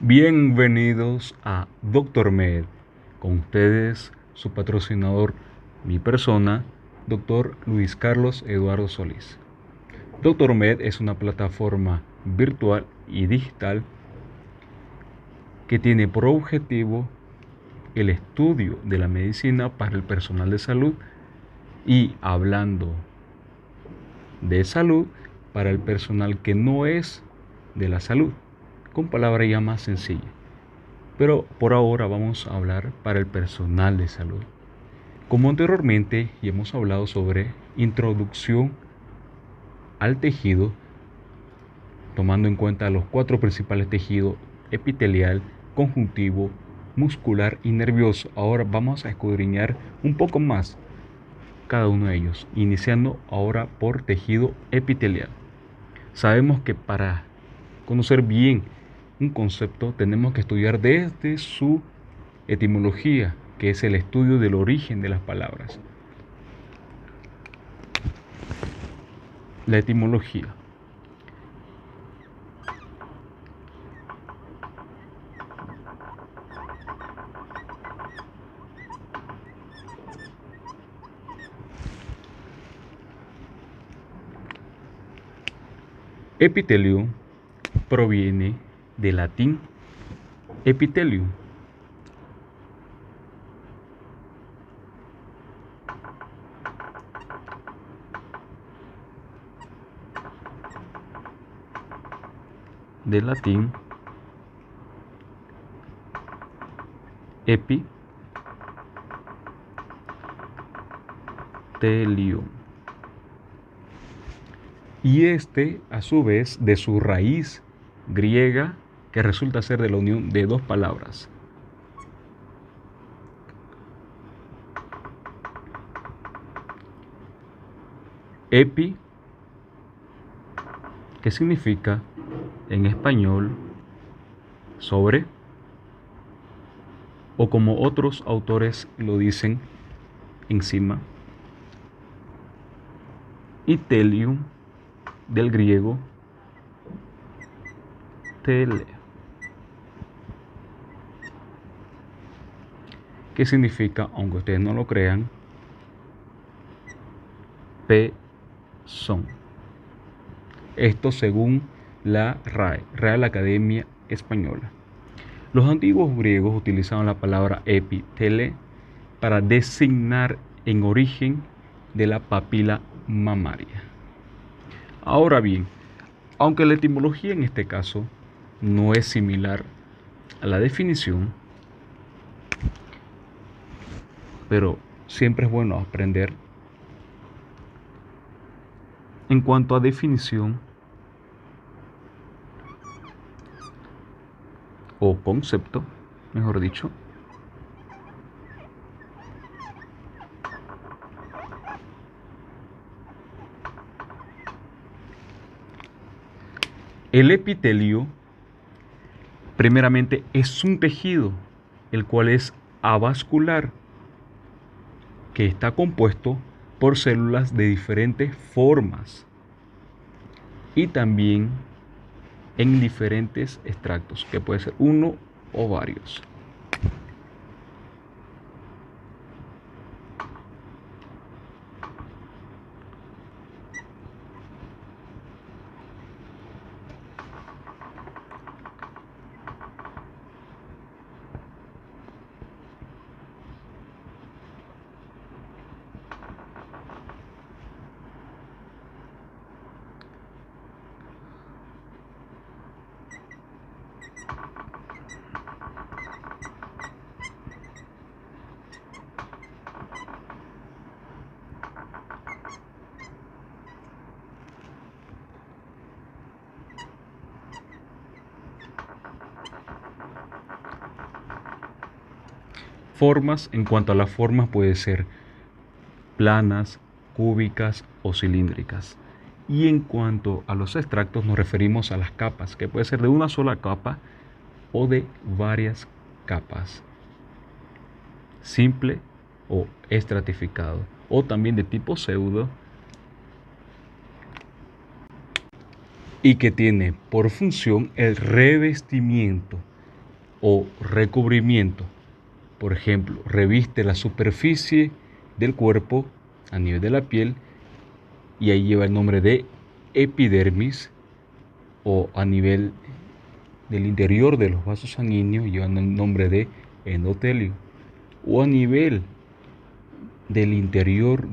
Bienvenidos a Doctor Med, con ustedes su patrocinador, mi persona, Dr. Luis Carlos Eduardo Solís. Doctor Med es una plataforma virtual y digital que tiene por objetivo el estudio de la medicina para el personal de salud y, hablando de salud, para el personal que no es de la salud, con palabras ya más sencillas. Pero por ahora vamos a hablar para el personal de salud. Como anteriormente ya hemos hablado sobre introducción al tejido, tomando en cuenta los 4 principales tejidos: epitelial, conjuntivo, muscular y nervioso. Ahora vamos a escudriñar un poco más cada uno de ellos, iniciando ahora por tejido epitelial. Sabemos que para conocer bien un concepto tenemos que estudiar desde su etimología, que es el estudio del origen de las palabras. La etimología. Epitelio proviene del latín epitelium, del latín epitelium, y a su vez de su raíz griega, que resulta ser de la unión de dos palabras: epi, que significa en español sobre, o como otros autores lo dicen, encima, y telium, del griego tele, que significa, aunque ustedes no lo crean, pezón. Esto según la RAE, Real Academia Española. Los antiguos griegos utilizaban la palabra epitele para designar en origen de la papila mamaria. Ahora bien, aunque la etimología en este caso no es similar a la definición, pero siempre es bueno aprender. En cuanto a definición o concepto, mejor dicho, el epitelio primeramente es un tejido, el cual es avascular, que está compuesto por células de diferentes formas y también en diferentes extractos, que puede ser uno o varios. Formas: en cuanto a las formas, puede ser planas, cúbicas o cilíndricas. Y en cuanto a los extractos, nos referimos a las capas, que puede ser de una sola capa o de varias capas, simple o estratificado, o también de tipo pseudo, y que tiene por función el revestimiento o recubrimiento. Por ejemplo, reviste la superficie del cuerpo a nivel de la piel y ahí lleva el nombre de epidermis, o a nivel del interior de los vasos sanguíneos llevan el nombre de endotelio, o a nivel del interior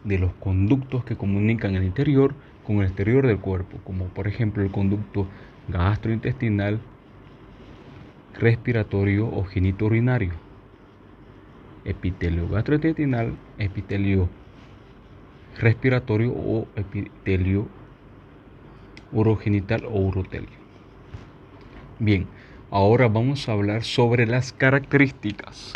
de los conductos que comunican el interior con el exterior del cuerpo, como por ejemplo el conducto gastrointestinal, respiratorio o genitourinario, epitelio gastrointestinal, epitelio respiratorio o epitelio urogenital o urotelio. Bien, ahora vamos a hablar sobre las características.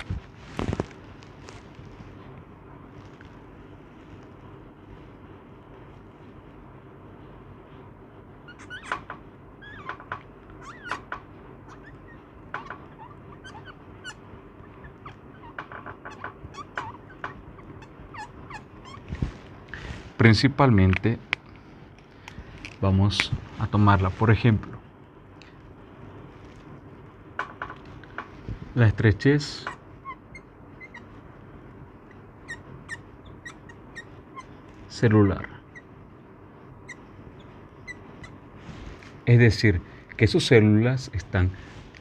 Principalmente vamos a tomarla, por ejemplo, la estrechez celular. Es decir, que sus células están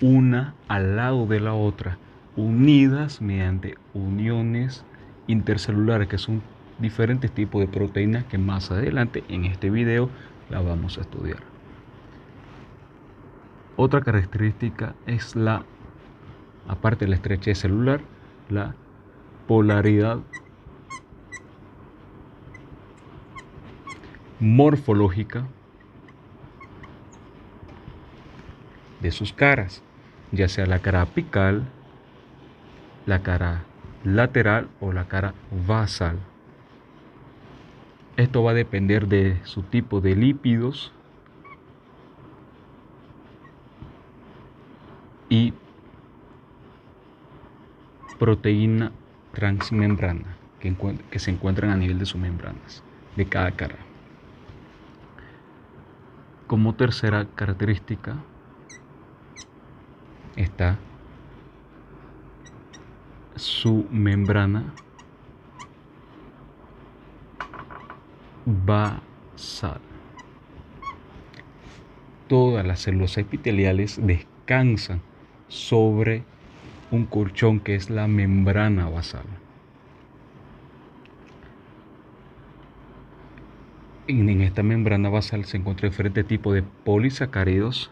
una al lado de la otra, unidas mediante uniones intercelulares, que son diferentes tipos de proteínas que más adelante en este video la vamos a estudiar. Otra característica es aparte de la estrechez celular, la polaridad morfológica de sus caras, ya sea la cara apical, la cara lateral o la cara basal. Esto va a depender de su tipo de lípidos y proteína transmembrana que se encuentran a nivel de sus membranas de cada cara. Como tercera característica está su membrana basal. Todas las células epiteliales descansan sobre un colchón que es la membrana basal. En esta membrana basal se encuentran diferentes tipos de polisacáridos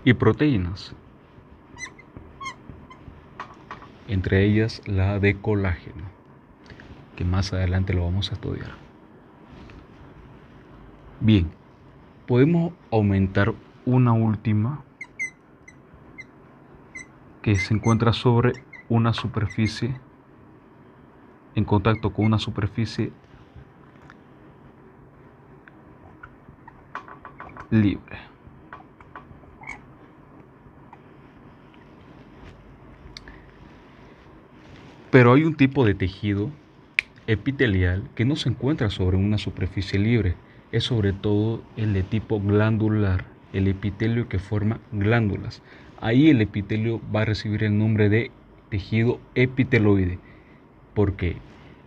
y proteínas, entre ellas la de colágeno, que más adelante lo vamos a estudiar. Bien, podemos aumentar una última que se encuentra sobre una superficie, en contacto con una superficie libre. Pero hay un tipo de tejido epitelial que no se encuentra sobre una superficie libre. Es sobre todo el de tipo glandular, el epitelio que forma glándulas. Ahí el epitelio va a recibir el nombre de tejido epiteloide. ¿Por qué?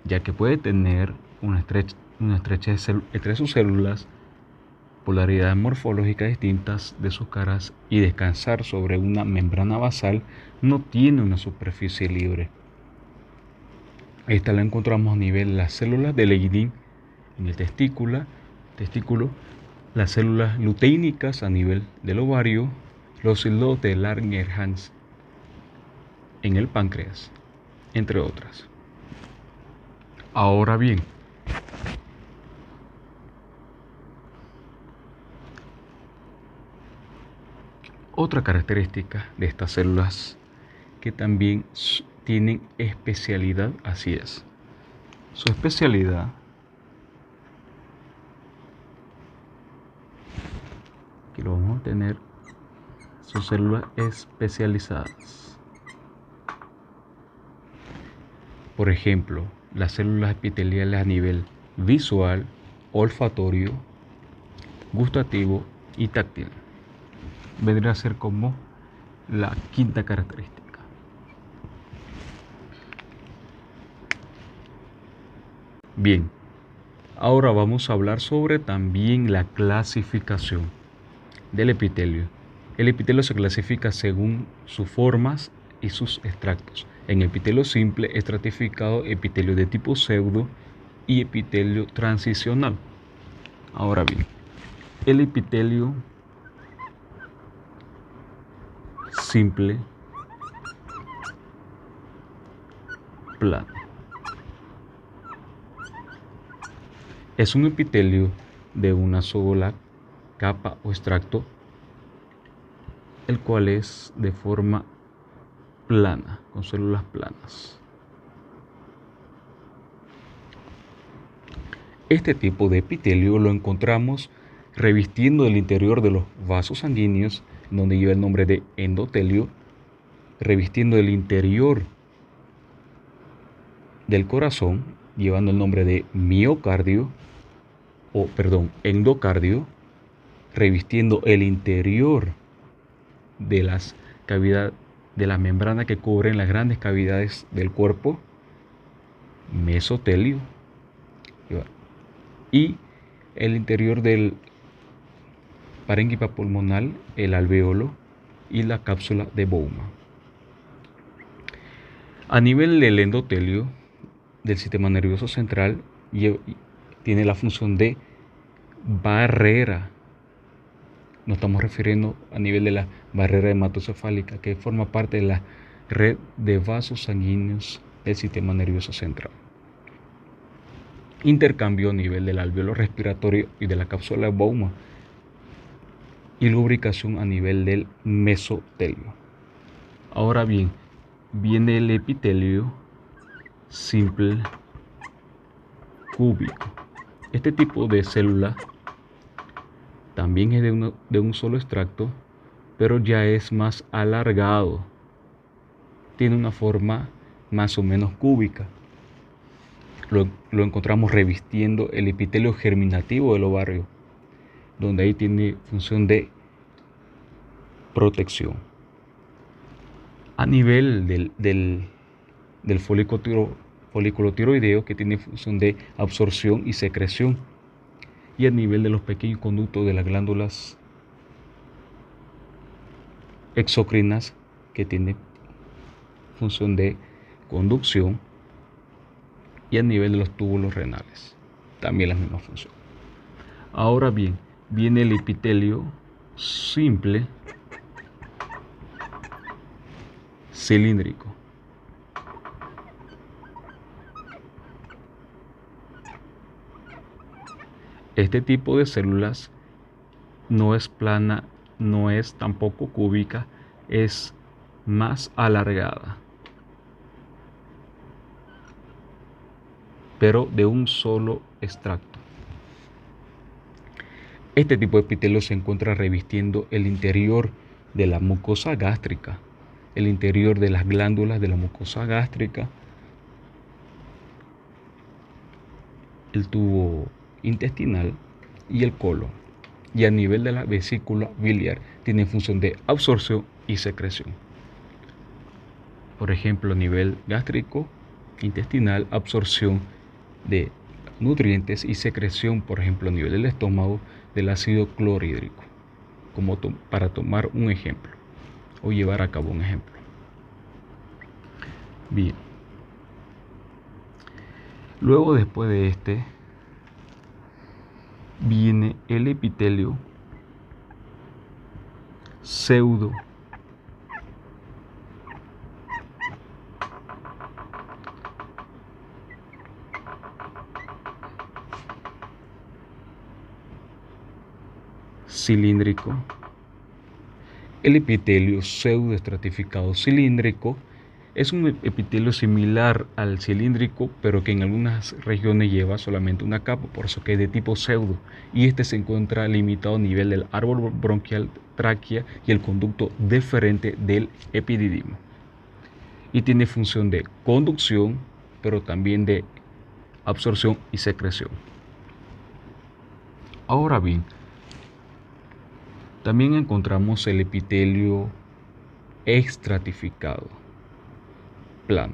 Ya que puede tener una estrechez entre sus células, polaridades morfológicas distintas de sus caras y descansar sobre una membrana basal, no tiene una superficie libre. Esta la encontramos a nivel de las células de Leydig en el testículo, las células luteínicas a nivel del ovario, los islotes de Langerhans en el páncreas, entre otras. Ahora bien, otra característica de estas células que también tienen especialidad, así es. Su especialidad que lo vamos a tener, sus células especializadas. Por ejemplo, las células epiteliales a nivel visual, olfatorio, gustativo y táctil. Vendría a ser como la quinta característica. Bien, ahora vamos a hablar sobre también la clasificación del epitelio. El epitelio se clasifica según sus formas y sus extractos. En epitelio simple, estratificado, epitelio de tipo pseudo y epitelio transicional. Ahora bien, el epitelio simple plano es un epitelio de una sola capa o extracto, el cual es de forma plana, con células planas. Este tipo de epitelio lo encontramos revistiendo el interior de los vasos sanguíneos, donde lleva el nombre de endotelio, revistiendo el interior del corazón, llevando el nombre de endocardio, revistiendo el interior de las cavidades de la membrana que cubren las grandes cavidades del cuerpo, mesotelio, y el interior del parénquima pulmonar, el alvéolo y la cápsula de Bowman. A nivel del endotelio del sistema nervioso central, tiene la función de barrera. Nos estamos refiriendo a nivel de la barrera hematocefálica, que forma parte de la red de vasos sanguíneos del sistema nervioso central. Intercambio a nivel del alvéolo respiratorio y de la cápsula de Bowman, y lubricación a nivel del mesotelio. Ahora bien, viene el epitelio simple cúbico. Este tipo de célula también es de un solo extracto, pero ya es más alargado. Tiene una forma más o menos cúbica. Lo encontramos revistiendo el epitelio germinativo del ovario, donde ahí tiene función de protección. A nivel del folículo tiroideo, que tiene función de absorción y secreción, y a nivel de los pequeños conductos de las glándulas exocrinas, que tiene función de conducción, y a nivel de los túbulos renales, también la misma función. Ahora bien, viene el epitelio simple cilíndrico. Este tipo de células no es plana, no es tampoco cúbica, es más alargada, pero de un solo extracto. Este tipo de epitelio se encuentra revistiendo el interior de la mucosa gástrica, el interior de las glándulas de la mucosa gástrica, el tubo intestinal y el colon. Y a nivel de la vesícula biliar tiene función de absorción y secreción. Por ejemplo, a nivel gástrico, intestinal, absorción de nutrientes y secreción, por ejemplo, a nivel del estómago, del ácido clorhídrico, como para tomar un ejemplo o llevar a cabo un ejemplo. Bien. Luego, después de este, viene el epitelio pseudo cilíndrico. El epitelio pseudoestratificado cilíndrico es un epitelio similar al cilíndrico, pero que en algunas regiones lleva solamente una capa, por eso que es de tipo pseudo, y este se encuentra limitado a nivel del árbol bronquial, tráquea y el conducto deferente del epididimo, y tiene función de conducción, pero también de absorción y secreción. Ahora bien, También encontramos el epitelio estratificado, plano.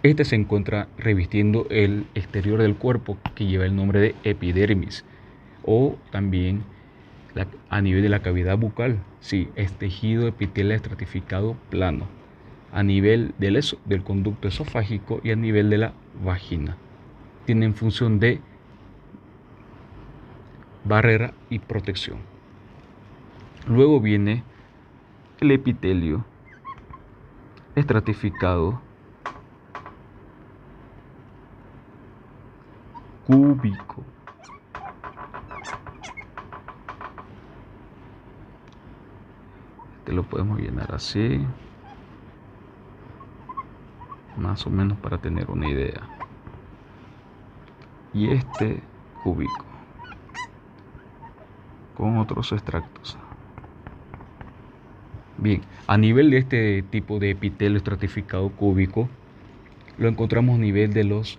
Este se encuentra revistiendo el exterior del cuerpo, que lleva el nombre de epidermis, o también a nivel de la cavidad bucal. Sí, es tejido epitelio estratificado plano, a nivel del conducto esofágico y a nivel de la vagina. Tienen función de barrera y protección. Luego viene el epitelio estratificado cúbico. Este lo podemos llenar así, más o menos para tener una idea. Y este cúbico, con otros extractos. Bien, a nivel de este tipo de epitelio estratificado cúbico, lo encontramos a nivel de los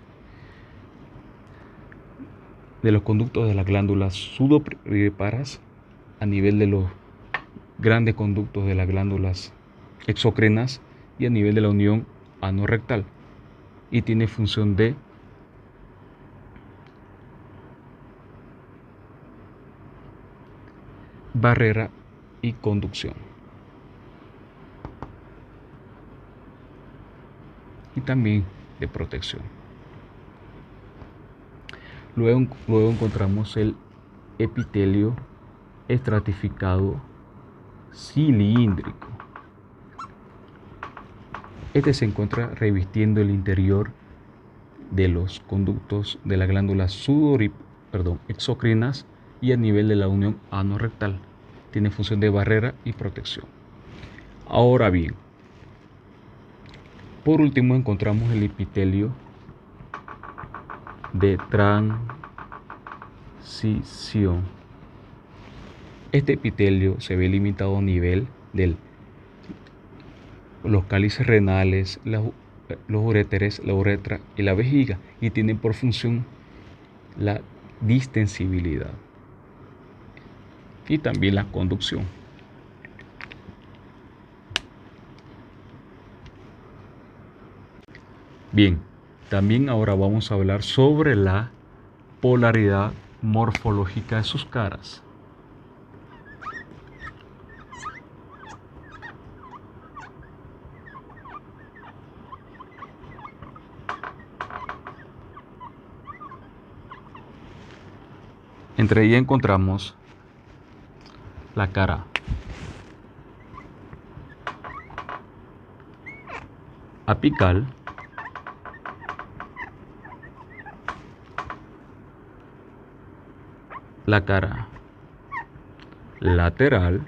conductos de las glándulas sudoríparas, a nivel de los grandes conductos de las glándulas exócrinas y a nivel de la unión anorrectal, y tiene función de barrera y conducción, y también de protección. Luego encontramos el epitelio estratificado cilíndrico. Este se encuentra revistiendo el interior de los conductos de las glándulas exocrinas y a nivel de la unión anorrectal. Tiene función de barrera y protección. Ahora bien, por último encontramos el epitelio de transición. Este epitelio se ve limitado a nivel de los cálices renales, los uréteres, la uretra y la vejiga, y tienen por función la distensibilidad y también la conducción. Bien, también ahora vamos a hablar sobre la polaridad morfológica de sus caras. Entre ellas encontramos la cara apical, la cara lateral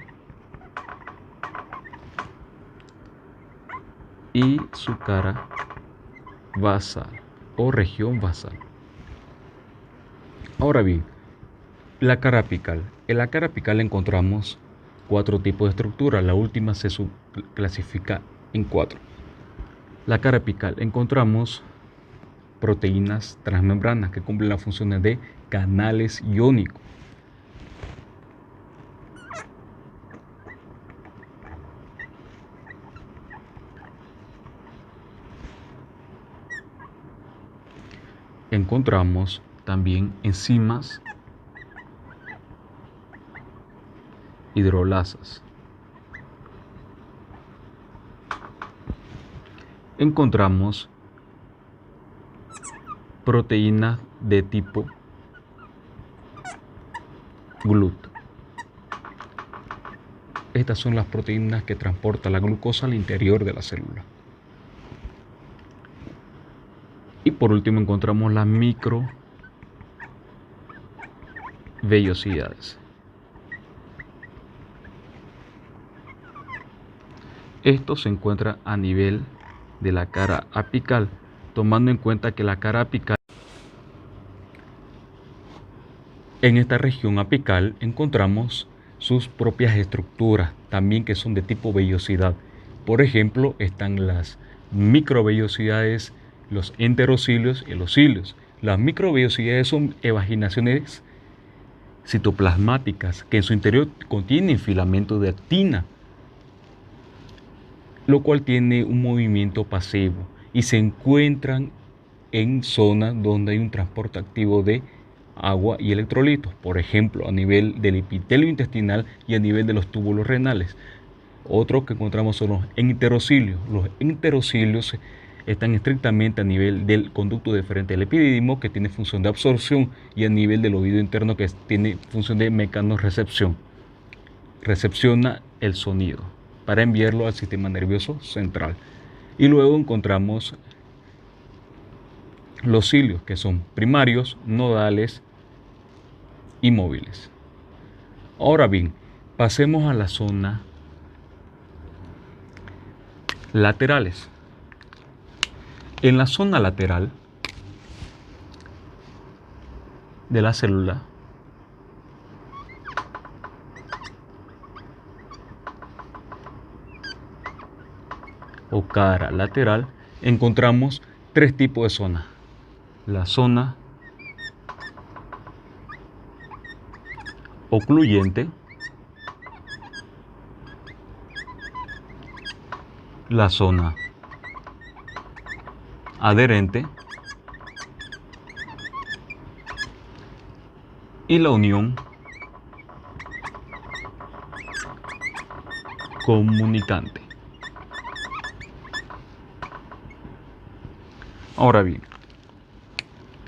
y su cara basal o región basal. Ahora bien, la cara apical. En la cara apical encontramos 4 tipos de estructura. La última se clasifica en 4. La cara apical encontramos proteínas transmembranas que cumplen las funciones de canales iónicos. Encontramos también enzimas hidrolasas. Encontramos proteínas de tipo GLUT. Estas son las proteínas que transportan la glucosa al interior de la célula. Y por último encontramos las microvellosidades. Esto se encuentra a nivel de la cara apical, tomando en cuenta que la cara apical, en esta región apical encontramos sus propias estructuras, también que son de tipo vellosidad, Por ejemplo, están las microvellosidades, los enterocilios y los cilios. Las microvellosidades son evaginaciones citoplasmáticas que en su interior contienen filamentos de actina, lo cual tiene un movimiento pasivo y se encuentran en zonas donde hay un transporte activo de agua y electrolitos, por ejemplo, a nivel del epitelio intestinal y a nivel de los túbulos renales. Otro que encontramos son los enterocilios. Los enterocilios están estrictamente a nivel del conducto deferente del epidídimo, que tiene función de absorción, y a nivel del oído interno, que tiene función de mecanorrecepción. Recepciona el sonido para enviarlo al sistema nervioso central. Y luego encontramos los cilios, que son primarios, nodales y móviles. Ahora bien, pasemos a la zona laterales. En la zona lateral de la célula o cara lateral encontramos tres tipos de zonas. La zona ocluyente, la zona adherente y la unión comunicante. Ahora bien,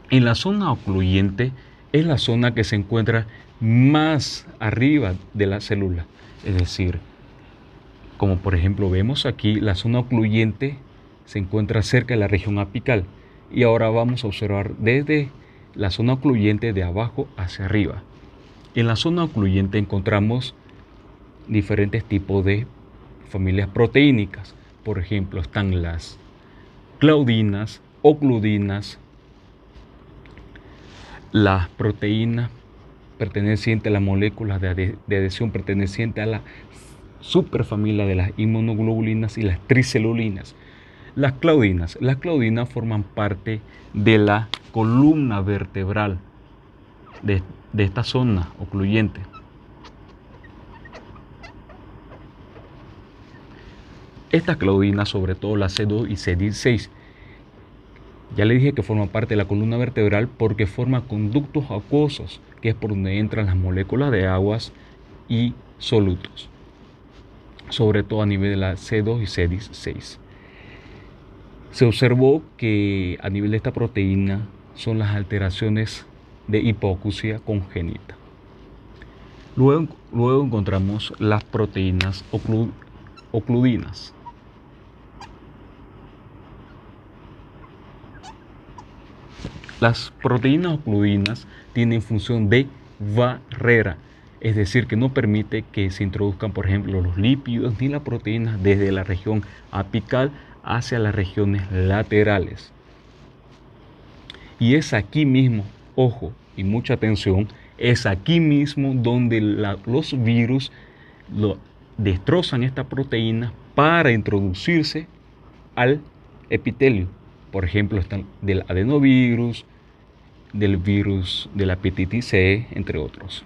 en la zona ocluyente es la zona que se encuentra más arriba de la célula, es decir, como por ejemplo vemos aquí, la zona ocluyente se encuentra cerca de la región apical, y ahora vamos a observar desde la zona ocluyente de abajo hacia arriba. En la zona ocluyente encontramos diferentes tipos de familias proteínicas. Por ejemplo, están las claudinas, ocludinas, las proteínas pertenecientes a las moléculas de adhesión pertenecientes a la superfamilia de las inmunoglobulinas y las tricelulinas. Las claudinas forman parte de la columna vertebral de esta zona ocluyente. Estas claudinas, sobre todo la C2 y C16, ya le dije que forman parte de la columna vertebral porque forma conductos acuosos, que es por donde entran las moléculas de aguas y solutos, sobre todo a nivel de la C2 y C16. Se observó que a nivel de esta proteína son las alteraciones de hipoacusia congénita. Luego encontramos las proteínas ocludinas. Las proteínas ocludinas tienen función de barrera, es decir, que no permite que se introduzcan, por ejemplo, los lípidos ni las proteínas desde la región apical hacia las regiones laterales. Y es aquí mismo, ojo y mucha atención, es aquí mismo donde los virus destrozan esta proteína para introducirse al epitelio. Por ejemplo, están del adenovirus, del virus de la hepatitis C, entre otros.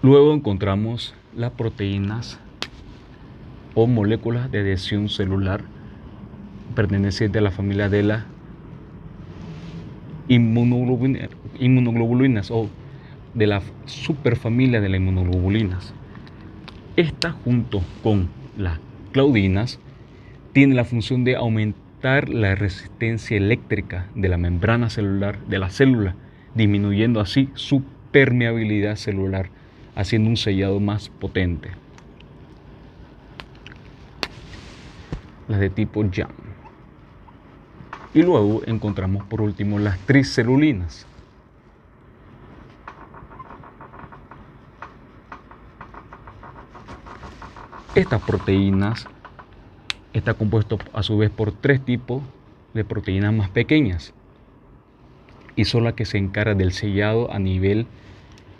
Luego encontramos las proteínas o moléculas de adhesión celular pertenecientes a la familia de las inmunoglobulinas o de la superfamilia de las inmunoglobulinas. Esta, junto con las claudinas, tiene la función de aumentar la resistencia eléctrica de la membrana celular de la célula, disminuyendo así su permeabilidad celular, haciendo un sellado más potente. Las de tipo JAM. Y luego encontramos por último las tricelulinas. Estas proteínas están compuestas a su vez por tres tipos de proteínas más pequeñas y son las que se encargan del sellado a nivel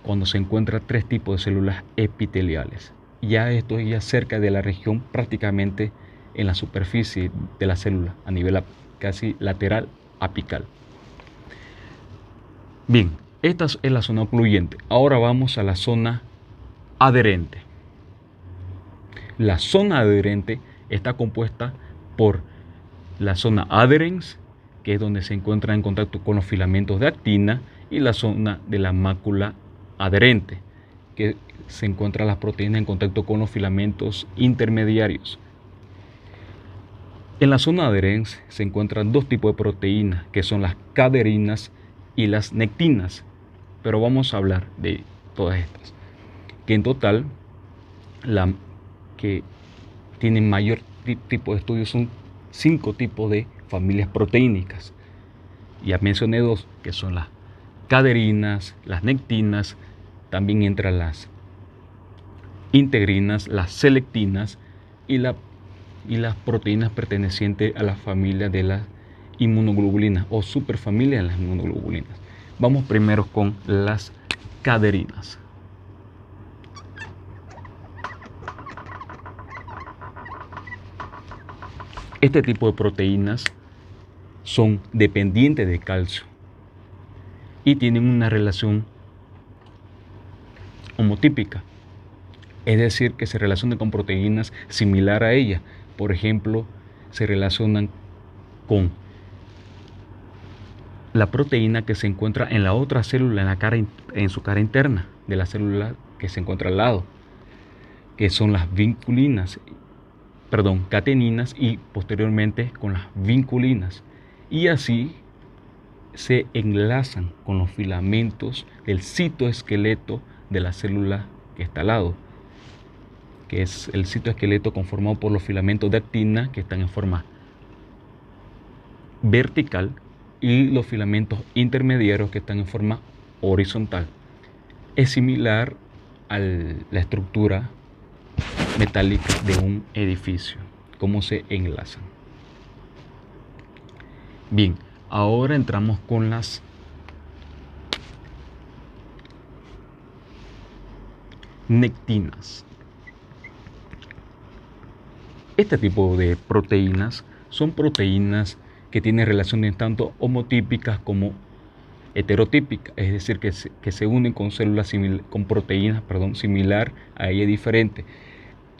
cuando se encuentran tres tipos de células epiteliales. ya esto es ya cerca de la región, prácticamente en la superficie de la célula, a nivel casi lateral apical. Bien, esta es la zona ocluyente. Ahora vamos a la zona adherente. La zona adherente está compuesta por la zona adherens, que es donde se encuentra en contacto con los filamentos de actina, y la zona de la mácula adherente, que se encuentran las proteínas en contacto con los filamentos intermediarios. En la zona adherens se encuentran dos tipos de proteínas, que son las caderinas y las nectinas, pero vamos a hablar de todas estas, que en total la que tienen mayor tipo de estudios son 5 tipos de familias proteínicas. Ya mencioné 2, que son las caderinas, las nectinas, también entran las integrinas, las selectinas y las proteínas pertenecientes a la familia de las inmunoglobulinas o superfamilia de las inmunoglobulinas. Vamos primero con las caderinas. Este tipo de proteínas son dependientes de calcio y tienen una relación homotípica, es decir, que se relacionan con proteínas similar a ella. Por ejemplo, se relacionan con la proteína que se encuentra en la otra célula, en su cara interna de la célula que se encuentra al lado, que son las cateninas, y posteriormente con las vinculinas, y así se enlazan con los filamentos del citoesqueleto de la célula que está al lado, que es el citoesqueleto conformado por los filamentos de actina, que están en forma vertical, y los filamentos intermediarios, que están en forma horizontal. Es similar a la estructura metálica de un edificio, cómo se enlazan. Bien, ahora entramos con las nectinas. Este tipo de proteínas son proteínas que tienen relaciones tanto homotípicas como heterotípicas, es decir, que se unen con células con proteínas, similar a ella, diferente.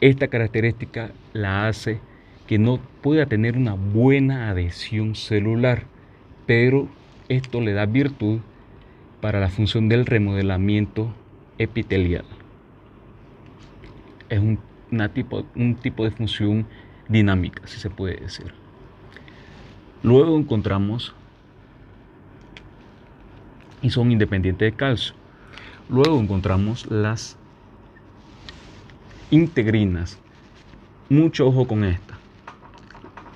Esta característica la hace que no pueda tener una buena adhesión celular, pero esto le da virtud para la función del remodelamiento epitelial. Es un tipo de función dinámica, si se puede decir. Luego encontramos, y son independientes de calcio, luego encontramos las integrinas. Mucho ojo con esta.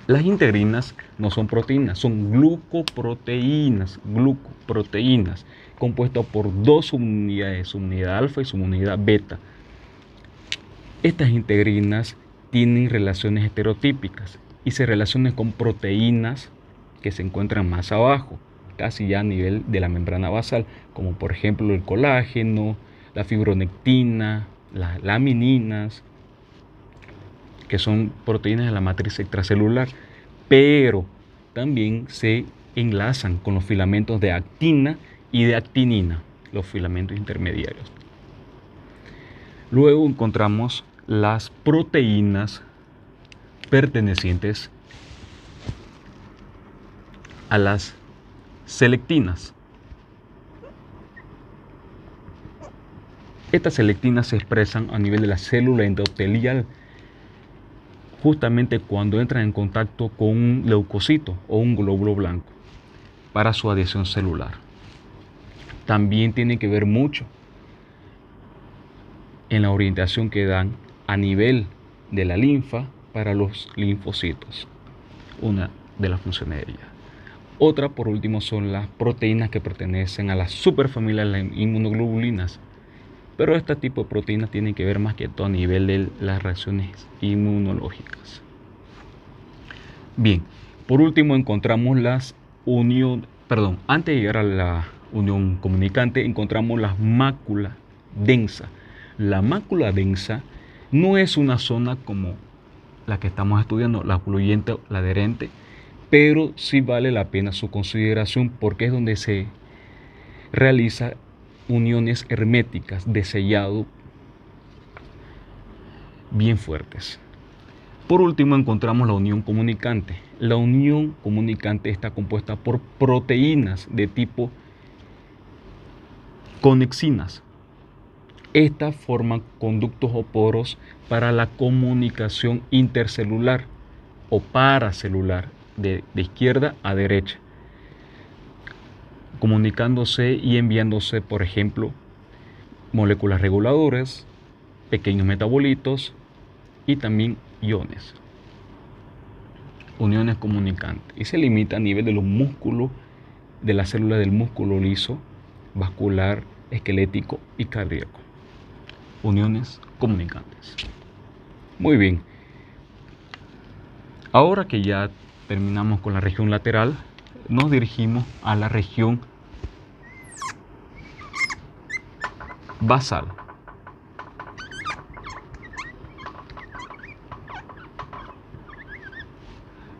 Las integrinas no son proteínas, son glucoproteínas, compuestas por dos subunidades, subunidad alfa y subunidad beta. Estas integrinas tienen relaciones heterotípicas y se relacionan con proteínas que se encuentran más abajo, casi ya a nivel de la membrana basal, como por ejemplo el colágeno, la fibronectina, las lamininas, que son proteínas de la matriz extracelular, pero también se enlazan con los filamentos de actina y de actinina, los filamentos intermediarios. Luego encontramos las proteínas pertenecientes a las selectinas. Estas selectinas se expresan a nivel de la célula endotelial, justamente cuando entran en contacto con un leucocito o un glóbulo blanco para su adhesión celular. También tiene que ver mucho en la orientación que dan a nivel de la linfa para los linfocitos, una de las funciones de ella. Otra, por último, son las proteínas que pertenecen a la superfamilia de las inmunoglobulinas, pero este tipo de proteínas tienen que ver más que todo a nivel de las reacciones inmunológicas. Bien, por último encontramos antes de llegar a la unión comunicante, encontramos la mácula densa. La mácula densa No es una zona como la que estamos estudiando, la ocluyente o la adherente, pero sí vale la pena su consideración porque es donde se realiza uniones herméticas de sellado bien fuertes. Por último encontramos la unión comunicante. La unión comunicante está compuesta por proteínas de tipo conexinas. Estas forman conductos o poros para la comunicación intercelular o paracelular de izquierda a derecha, comunicándose y enviándose, por ejemplo, moléculas reguladoras, pequeños metabolitos y también iones. Uniones comunicantes. Y se limita a nivel de los músculos, de las células del músculo liso, vascular, esquelético y cardíaco. Uniones comunicantes. Muy bien. Ahora que ya terminamos con la región lateral, nos dirigimos a la región basal.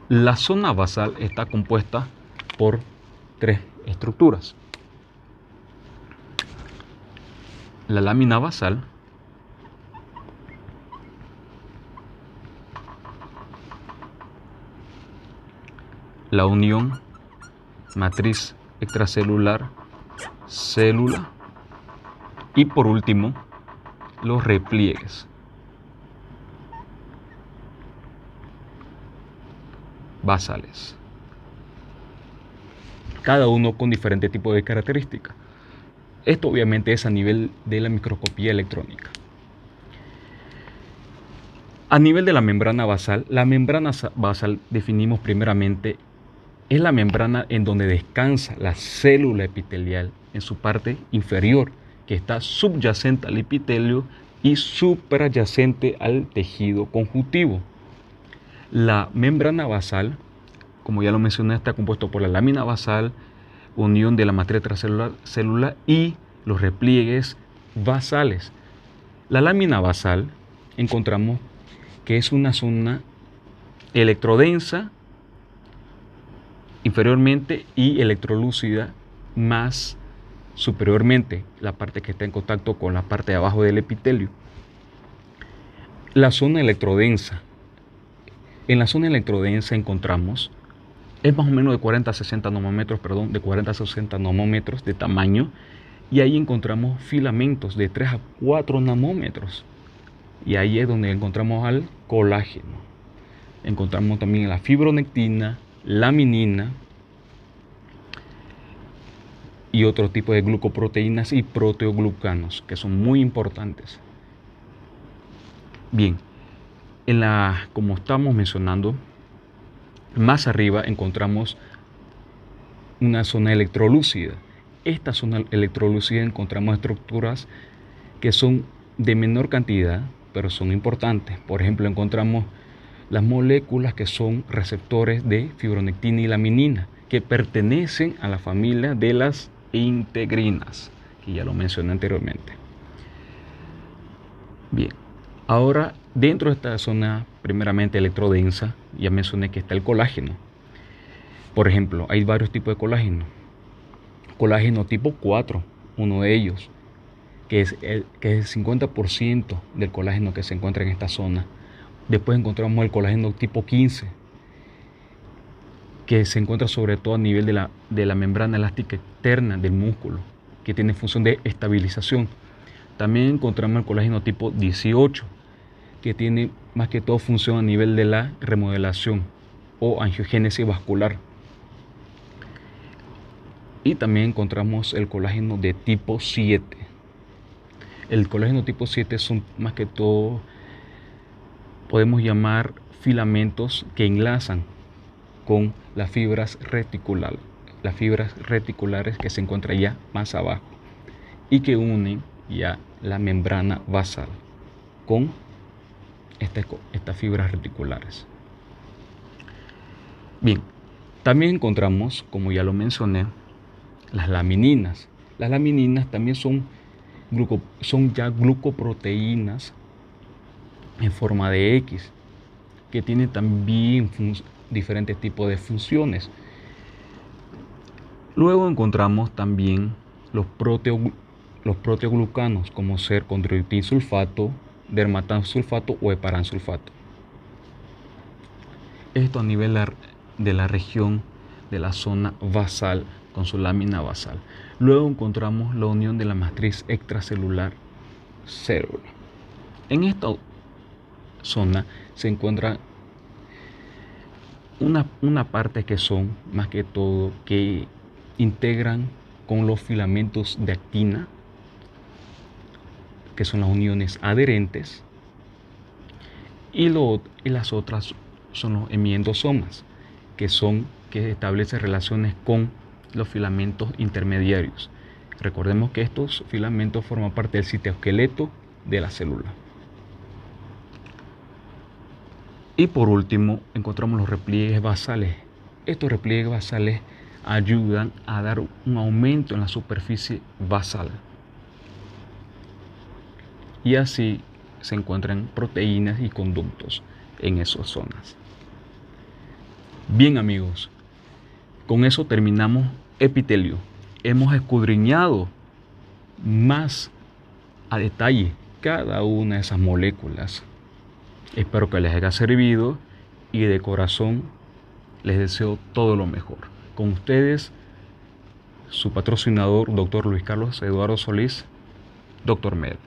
La zona basal está compuesta por tres estructuras. La lámina basal, la unión matriz extracelular, célula y por último los repliegues basales, cada uno con diferente tipo de características. Esto obviamente es a nivel de la microscopía electrónica. A nivel de la membrana basal definimos primeramente es la membrana en donde descansa la célula epitelial en su parte inferior, que está subyacente al epitelio y suprayacente al tejido conjuntivo. La membrana basal, como ya lo mencioné, está compuesto por la lámina basal, unión de la matriz extracelular y los repliegues basales. La lámina basal encontramos que es una zona electrodensa inferiormente y electrolúcida más superiormente, la parte que está en contacto con la parte de abajo del epitelio. La zona electrodensa. En la zona electrodensa encontramos, es más o menos de 40 a 60 nanómetros, de 40 a 60 nanómetros de tamaño, y ahí encontramos filamentos de 3 a 4 nanómetros. Y ahí es donde encontramos al colágeno. Encontramos también la fibronectina, laminina y otro tipo de glucoproteínas y proteoglucanos que son muy importantes. Bien, como estamos mencionando, más arriba encontramos una zona electrolúcida. Esta zona electrolúcida encontramos estructuras que son de menor cantidad, pero son importantes. Por ejemplo, encontramos las moléculas que son receptores de fibronectina y laminina, que pertenecen a la familia de las integrinas, que ya lo mencioné anteriormente. Bien, ahora dentro de esta zona primeramente electrodensa, ya mencioné que está el colágeno. Por ejemplo, hay varios tipos de colágeno. Colágeno tipo 4, uno de ellos, que es el 50% del colágeno que se encuentra en esta zona. Después encontramos el colágeno tipo 15, que se encuentra sobre todo a nivel de la membrana elástica externa del músculo, que tiene función de estabilización. También encontramos el colágeno tipo 18, que tiene más que todo función a nivel de la remodelación o angiogénesis vascular. Y también encontramos el colágeno de tipo 7. El colágeno tipo 7 son más que todo, podemos llamar filamentos que enlazan con las fibras reticulares que se encuentran ya más abajo y que unen ya la membrana basal con estas fibras reticulares. Bien, también encontramos, como ya lo mencioné, las lamininas. Las lamininas también son ya glucoproteínas en forma de X, que tiene también diferentes tipos de funciones. Luego encontramos también los proteoglucanos, como ser condroitinsulfato, dermatansulfato o heparansulfato. Esto a nivel de la región de la zona basal con su lámina basal. Luego encontramos la unión de la matriz extracelular célula. En esta zona se encuentra una parte que son más que todo que integran con los filamentos de actina, que son las uniones adherentes, y las otras son los hemiendosomas, que establecen relaciones con los filamentos intermediarios. Recordemos que estos filamentos forman parte del citoesqueleto de la célula. Y por último encontramos los repliegues basales. Estos repliegues basales ayudan a dar un aumento en la superficie basal. Y así se encuentran proteínas y conductos en esas zonas. Bien amigos, con eso terminamos epitelio. Hemos escudriñado más a detalle cada una de esas moléculas. Espero que les haya servido y de corazón les deseo todo lo mejor. Con ustedes, su patrocinador, Dr. Luis Carlos Eduardo Solís, Dr. Med.